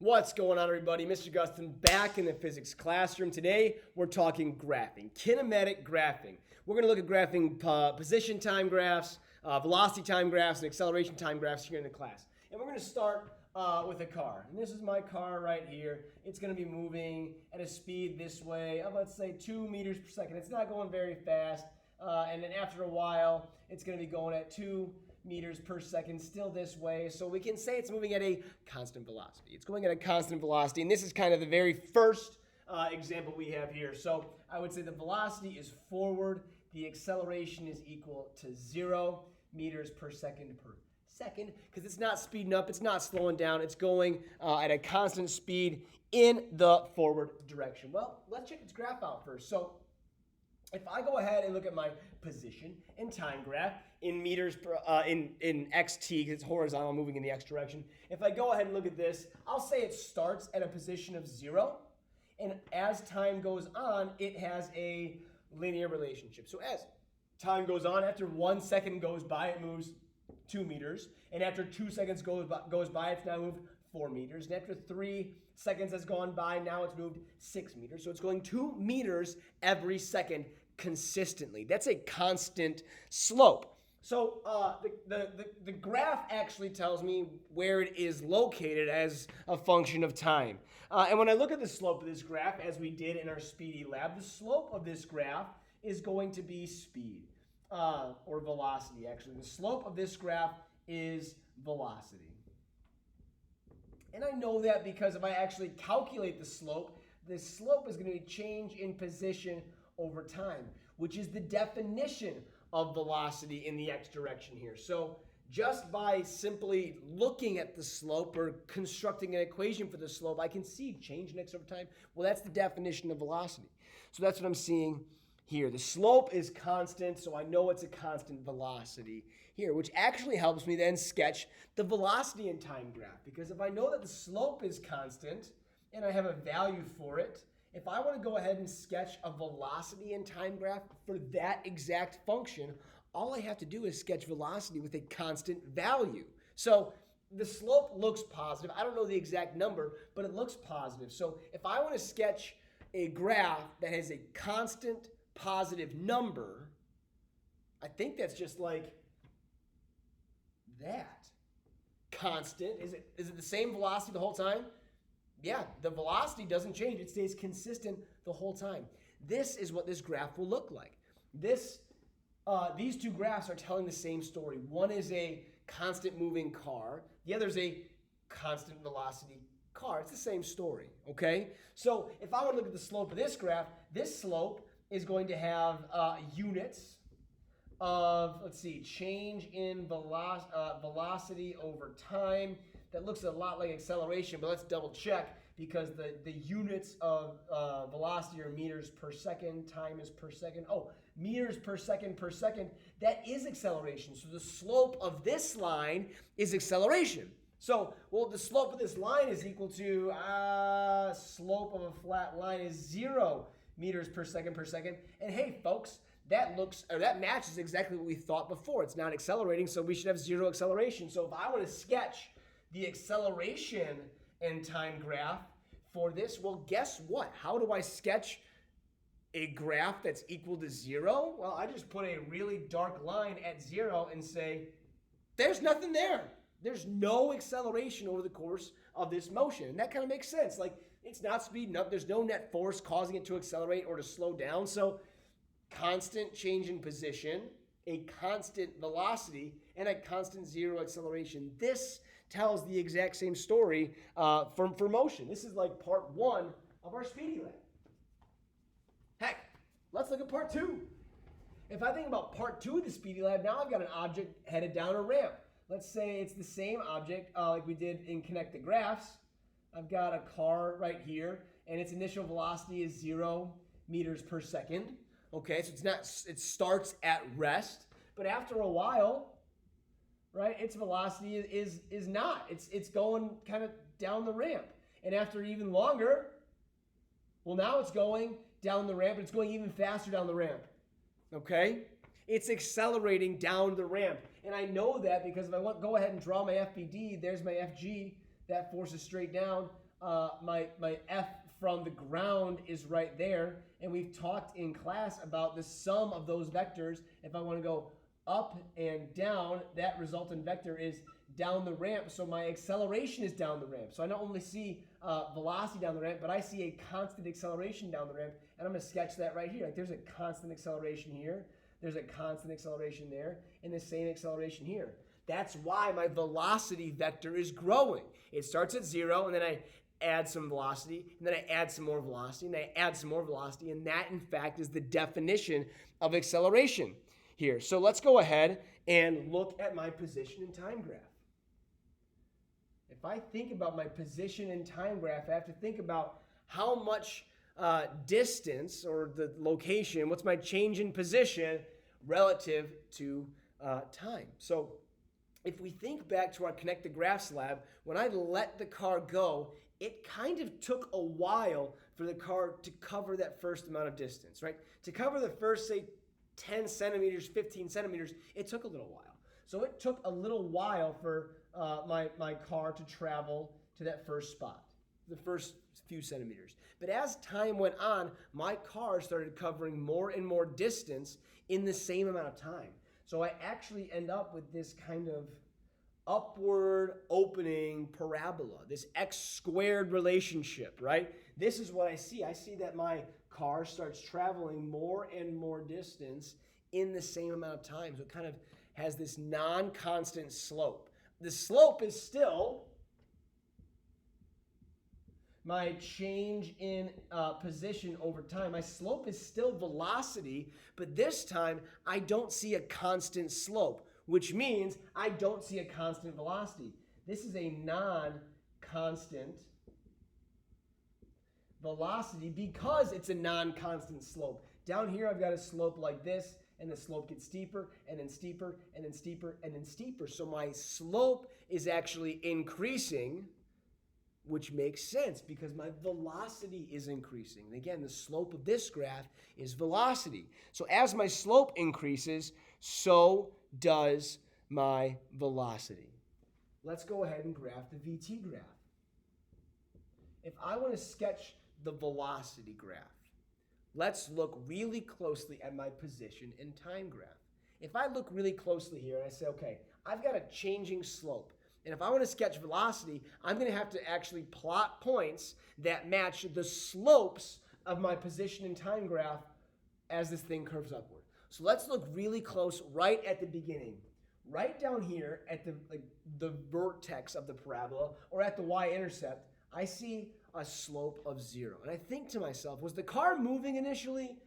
What's going on, everybody? Mr. Gustin back in the physics classroom. Today, we're talking graphing, kinematic graphing. We're going to look at graphing position time graphs, velocity time graphs, and acceleration time graphs here in the class. And we're going to start with a car. And this is my car right here. It's going to be moving at a speed this way of, let's say, 2 meters per second. It's not going very fast. And then after a while, it's going to be going at 2 meters per second, still this way. So we can say it's moving at a constant velocity. It's going at a constant velocity, and this is kind of the very first example we have here. So I would say the velocity is forward. The acceleration is equal to 0 meters per second, because it's not speeding up, it's not slowing down, it's going at a constant speed in the forward direction. Well, let's check its graph out first. So if I go ahead and look at my position and time graph in meters per, in xt, because it's horizontal, moving in the x direction. If I go ahead and look at this, I'll say it starts at a position of 0, and as time goes on, it has a linear relationship. So as time goes on, after 1 second goes by, it moves 2 meters, and after 2 seconds goes by, it's now moved 4 meters, and after 3 seconds has gone by, now it's moved 6 meters. So it's going 2 meters every second consistently. That's a constant slope. So the graph actually tells me where it is located as a function of time. And when I look at the slope of this graph, as we did in our speedy lab, the slope of this graph is going to be speed, or velocity, actually. The slope of this graph is velocity. And I know that because if I actually calculate the slope is going to be change in position over time, which is the definition of velocity in the x direction here. So just by simply looking at the slope or constructing an equation for the slope, I can see change in x over time. Well, that's the definition of velocity. So that's what I'm seeing here. The slope is constant, so I know it's a constant velocity here, which actually helps me then sketch the velocity in time graph. Because if I know that the slope is constant and I have a value for it, if I want to go ahead and sketch a velocity in time graph for that exact function, all I have to do is sketch velocity with a constant value. So the slope looks positive. I don't know the exact number, but it looks positive. So if I want to sketch a graph that has a constant positive number, I think that's just like that. Constant. Is it the same velocity the whole time? Yeah, the velocity doesn't change. It stays consistent the whole time. This is what this graph will look like. These two graphs are telling the same story. One is a constant moving car. The other is a constant velocity car. It's the same story, okay? So if I want to look at the slope of this graph, this slope is going to have units of, let's see, change in velocity over time. That looks a lot like acceleration, but let's double check because the units of velocity are meters per second, time is per second. Oh, meters per second, that is acceleration. So the slope of this line is acceleration. So, well, the slope of this line is equal to, slope of a flat line is 0 meters per second. And hey, folks, that matches exactly what we thought before. It's not accelerating, so we should have 0 acceleration. So if I want to sketch the acceleration and time graph for this, well, guess what? How do I sketch a graph that's equal to 0? Well, I just put a really dark line at 0 and say, there's nothing there. There's no acceleration over the course of this motion. And that kind of makes sense. Like, it's not speeding up. There's no net force causing it to accelerate or to slow down. So constant change in position, a constant velocity, and a constant 0 acceleration. This tells the exact same story for motion. This is like part 1 of our speedy lab. Heck, let's look at part 2. If I think about part 2 of the speedy lab, now I've got an object headed down a ramp. Let's say it's the same object like we did in Connect the Graphs. I've got a car right here, and its initial velocity is 0 meters per second. Okay, so it starts at rest, but after a while, right, its velocity is not. It's going kind of down the ramp. And after even longer, well, now it's going down the ramp, but it's going even faster down the ramp. Okay? It's accelerating down the ramp. And I know that because if I go ahead and draw my FBD, there's my FG. That force is straight down. my f from the ground is right there, and we've talked in class about the sum of those vectors. If I want to go up and down, that resultant vector is down the ramp, so my acceleration is down the ramp. So I not only see velocity down the ramp, but I see a constant acceleration down the ramp, and I'm going to sketch that right here. Like there's a constant acceleration here, there's a constant acceleration there, and the same acceleration here. That's why my velocity vector is growing. It starts at 0, and then I add some velocity, and then I add some more velocity, and I add some more velocity, and that, in fact, is the definition of acceleration here. So let's go ahead and look at my position and time graph. If I think about my position and time graph, I have to think about how much distance or the location, what's my change in position relative to time. So if we think back to our Connect the Graphs lab, when I let the car go, it kind of took a while for the car to cover that first amount of distance, right? To cover the first, say, 10 centimeters, 15 centimeters, it took a little while. So it took a little while for my car to travel to that first spot, the first few centimeters. But as time went on, my car started covering more and more distance in the same amount of time. So I actually end up with this kind of upward opening parabola, this x squared relationship, right? This is what I see. I see that my car starts traveling more and more distance in the same amount of time. So it kind of has this non-constant slope. The slope is still my change in position over time. My slope is still velocity, but this time I don't see a constant slope, which means I don't see a constant velocity. This is a non-constant velocity because it's a non-constant slope. Down here I've got a slope like this, and the slope gets steeper, and then steeper, and then steeper, and then steeper. So my slope is actually increasing, which makes sense because my velocity is increasing. And again, the slope of this graph is velocity. So as my slope increases, so does my velocity. Let's go ahead and graph the VT graph. If I want to sketch the velocity graph, let's look really closely at my position and time graph. If I look really closely here and I say, okay, I've got a changing slope. And if I want to sketch velocity, I'm going to have to actually plot points that match the slopes of my position and time graph as this thing curves upward. So let's look really close right at the beginning. Right down here at the vertex of the parabola or at the y-intercept, I see a slope of 0. And I think to myself, was the car moving initially?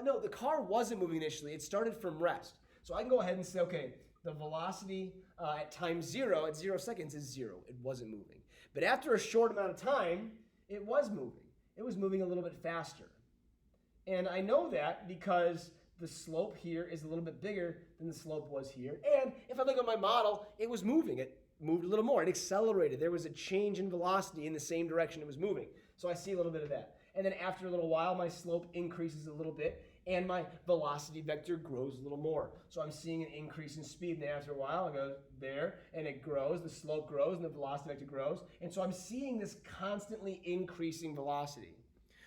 No, the car wasn't moving initially. It started from rest. So I can go ahead and say, okay, the velocity at time 0, at 0 seconds, is 0. It wasn't moving. But after a short amount of time, it was moving. It was moving a little bit faster. And I know that because the slope here is a little bit bigger than the slope was here. And if I look at my model, it was moving. It moved a little more. It accelerated. There was a change in velocity in the same direction it was moving. So I see a little bit of that. And then after a little while, my slope increases a little bit, and my velocity vector grows a little more. So I'm seeing an increase in speed, and then after a while, it goes there, and it grows, the slope grows, and the velocity vector grows. And so I'm seeing this constantly increasing velocity.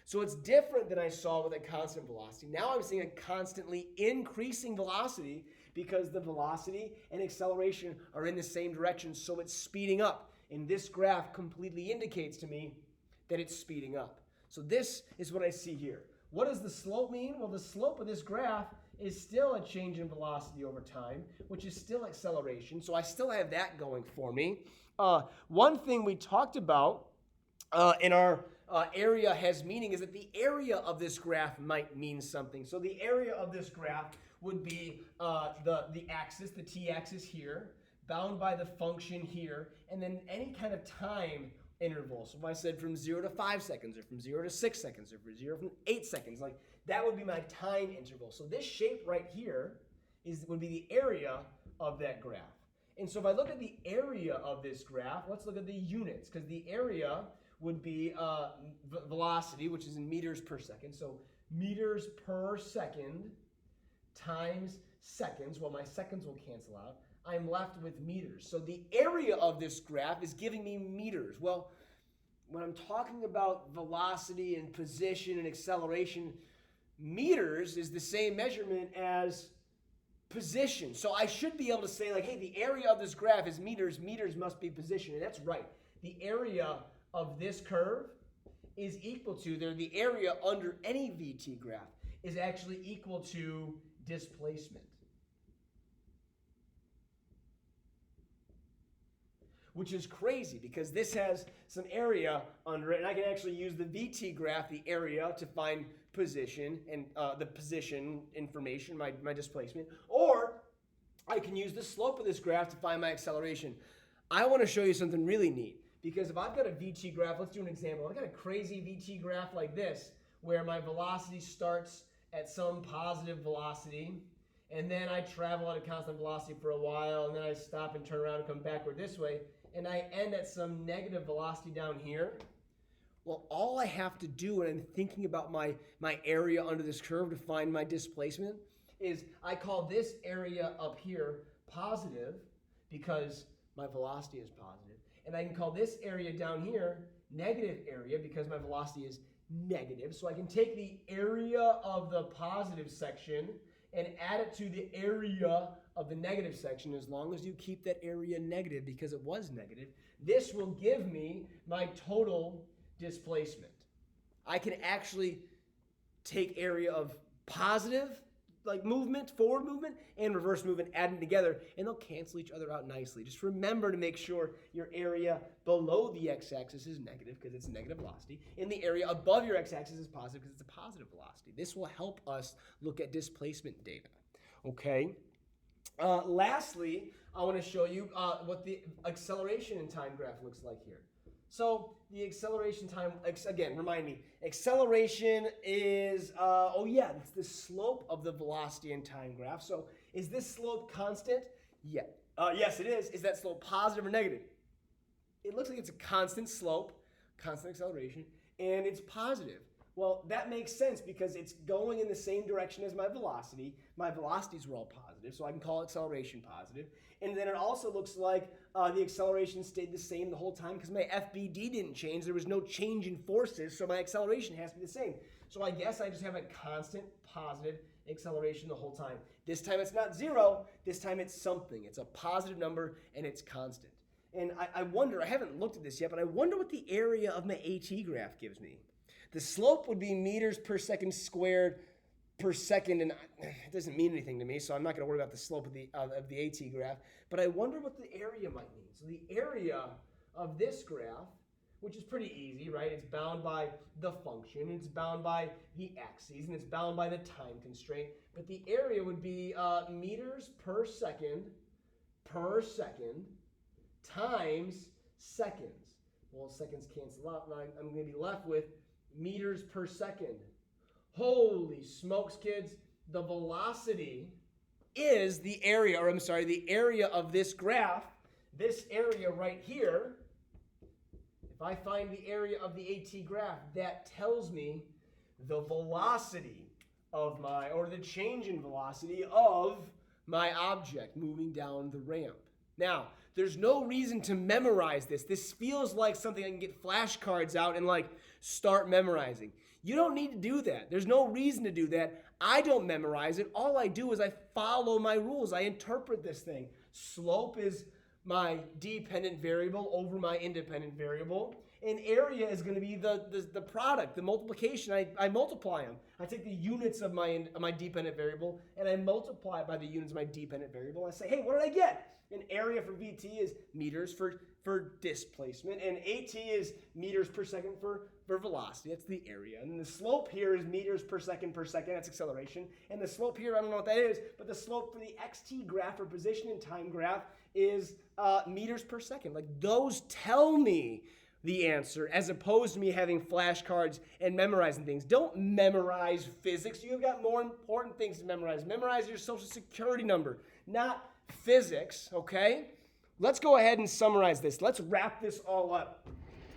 So it's different than I saw with a constant velocity. Now I'm seeing a constantly increasing velocity because the velocity and acceleration are in the same direction, so it's speeding up. And this graph completely indicates to me that it's speeding up. So this is what I see here. What does the slope mean? Well, the slope of this graph is still a change in velocity over time, which is still acceleration. So I still have that going for me. One thing we talked about in our area has meaning is that the area of this graph might mean something. So the area of this graph would be the axis, the t-axis here, bound by the function here, and then any kind of time interval. So if I said from 0 to 5 seconds, or from 0 to 6 seconds, or from 0 to 8 seconds, like that would be my time interval. So this shape right here would be the area of that graph. And so if I look at the area of this graph, let's look at the units, because the area would be velocity, which is in meters per second. So meters per second times seconds. Well, my seconds will cancel out. I'm left with meters. So the area of this graph is giving me meters. Well, when I'm talking about velocity and position and acceleration, meters is the same measurement as position. So I should be able to say, like, hey, the area of this graph is meters. Meters must be position. And that's right. The area of this curve is equal to, the area under any VT graph is actually equal to displacement. Which is crazy because this has some area under it, and I can actually use the VT graph, the area, to find position and the position information, my displacement, or I can use the slope of this graph to find my acceleration. I want to show you something really neat because if I've got a VT graph, let's do an example. I've got a crazy VT graph like this where my velocity starts at some positive velocity, and then I travel at a constant velocity for a while, and then I stop and turn around and come backward this way, and I end at some negative velocity down here. Well, all I have to do when I'm thinking about my area under this curve to find my displacement is I call this area up here positive because my velocity is positive. And I can call this area down here negative area because my velocity is negative. So I can take the area of the positive section and add it to the area of the negative section. As long as you keep that area negative because it was negative, this will give me my total displacement. I can actually take area of positive, like movement, forward movement, and reverse movement, add them together, and they'll cancel each other out nicely. Just remember to make sure your area below the x-axis is negative because it's negative velocity, and the area above your x-axis is positive because it's a positive velocity. This will help us look at displacement data, okay? Lastly, I want to show you what the acceleration and time graph looks like here. So the acceleration time, again, remind me, acceleration is, it's the slope of the velocity and time graph. So is this slope constant? Yeah. Yes, it is. Is that slope positive or negative? It looks like it's a constant slope, constant acceleration, and it's positive. Well, that makes sense because it's going in the same direction as my velocity. My velocities were all positive, so I can call acceleration positive. And then it also looks like the acceleration stayed the same the whole time because my FBD didn't change. There was no change in forces, so my acceleration has to be the same. So I guess I just have a constant positive acceleration the whole time. This time it's not zero. This time it's something. It's a positive number, and it's constant. And I wonder, I haven't looked at this yet, but I wonder what the area of my AT graph gives me. The slope would be meters per second squared per second, and it doesn't mean anything to me, so I'm not going to worry about the slope of the AT graph. But I wonder what the area might mean. So the area of this graph, which is pretty easy, right? It's bound by the function, it's bound by the axes, and it's bound by the time constraint. But the area would be meters per second times seconds. Well, seconds cancel out, and I'm going to be left with meters per second. Holy smokes, kids. The velocity is the area, the area of this graph, this area right here. If I find the area of the AT graph, that tells me the velocity of the change in velocity of my object moving down the ramp. Now, there's no reason to memorize this. This feels like something I can get flashcards out and start memorizing. You don't need to do that. There's no reason to do that. I don't memorize it. All I do is I follow my rules. I interpret this thing. Slope is my dependent variable over my independent variable. And area is going to be the product, the multiplication. I multiply them. I take the units of my dependent variable and I multiply it by the units of my dependent variable. I say, hey, what did I get? An area for VT is meters for displacement, and AT is meters per second for velocity. That's the area. And the slope here is meters per second. That's acceleration. And the slope here, I don't know what that is, but the slope for the XT graph or position and time graph is meters per second. Those tell me the answer as opposed to me having flashcards and memorizing things. Don't memorize physics. You've got more important things to memorize. Memorize your social security number, not physics, okay? Let's go ahead and summarize this. Let's wrap this all up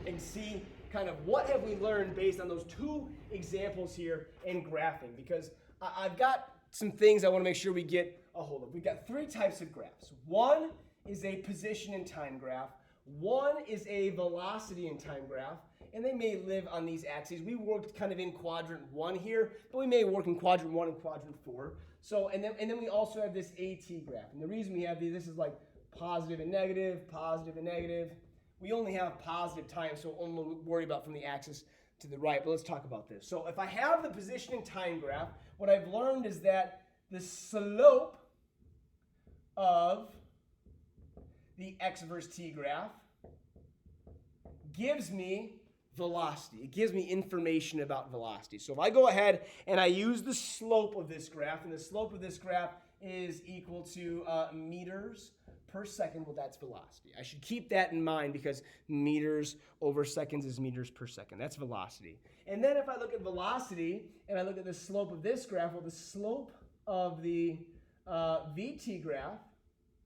and see kind of what have we learned based on those two examples here in graphing, because I've got some things I want to make sure we get a hold of. We've got three types of graphs. One is a position and time graph. One is a velocity and time graph, and they may live on these axes. We worked kind of in quadrant 1 here, but we may work in quadrant 1 and quadrant 4. So, and then we also have this AT graph. And the reason we have these, this is like positive and negative, positive and negative. We only have positive time, so we'll worry about from the axis to the right. But let's talk about this. So if I have the position and time graph, what I've learned is that the slope of the x versus t graph gives me velocity. It gives me information about velocity. So if I go ahead and I use the slope of this graph, and the slope of this graph is equal to meters per second, well, that's velocity. I should keep that in mind because meters over seconds is meters per second. That's velocity. And then if I look at velocity and I look at the slope of this graph, well, the slope of the VT graph,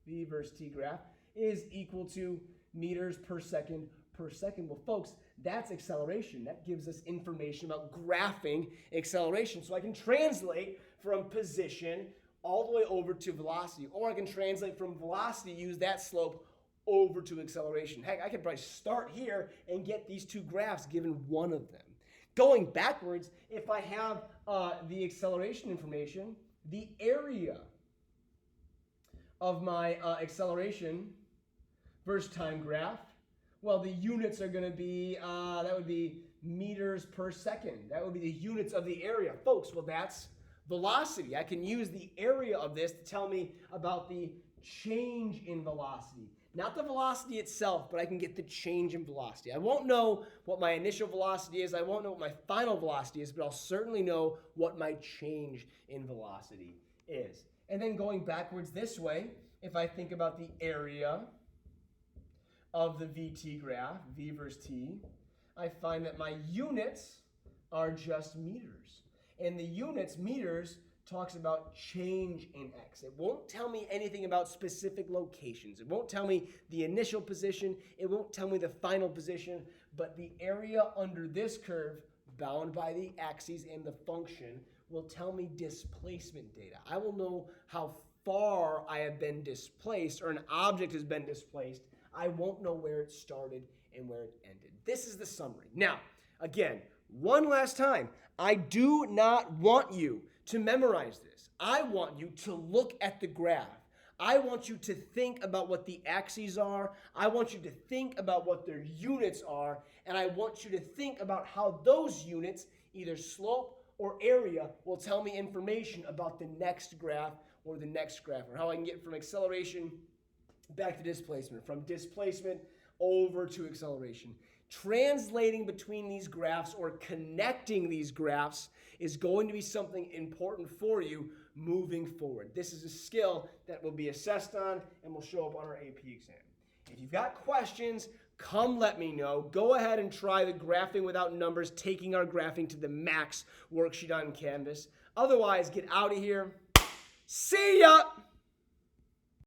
V versus T graph, is equal to meters per second per second. Well, folks, that's acceleration. That gives us information about graphing acceleration. So I can translate from position all the way over to velocity, or I can translate from velocity, use that slope over to acceleration. Heck, I could probably start here and get these two graphs given one of them. Going backwards, if I have the acceleration information, the area of my acceleration versus time graph, well, the units are going to be, that would be meters per second. That would be the units of the area. Folks, well, that's velocity. I can use the area of this to tell me about the change in velocity. Not the velocity itself, but I can get the change in velocity. I won't know what my initial velocity is. I won't know what my final velocity is, but I'll certainly know what my change in velocity is. And then going backwards this way, if I think about the area of the VT graph, V versus T, I find that my units are just meters. And the units, meters, talks about change in x. It won't tell me anything about specific locations. It won't tell me the initial position. It won't tell me the final position. But the area under this curve, bound by the axes and the function, will tell me displacement data. I will know how far I have been displaced, or an object has been displaced. I won't know where it started and where it ended. This is the summary. Now, again, one last time, I do not want you to memorize this. I want you to look at the graph. I want you to think about what the axes are. I want you to think about what their units are. And I want you to think about how those units, either slope or area, will tell me information about the next graph or the next graph, or how I can get from acceleration back to displacement, from displacement over to acceleration. Translating between these graphs or connecting these graphs is going to be something important for you moving forward. This is a skill that will be assessed on and will show up on our AP exam. If you've got questions, come let me know. Go ahead and try the graphing without numbers, taking our graphing to the max worksheet on Canvas. Otherwise, get out of here. See ya!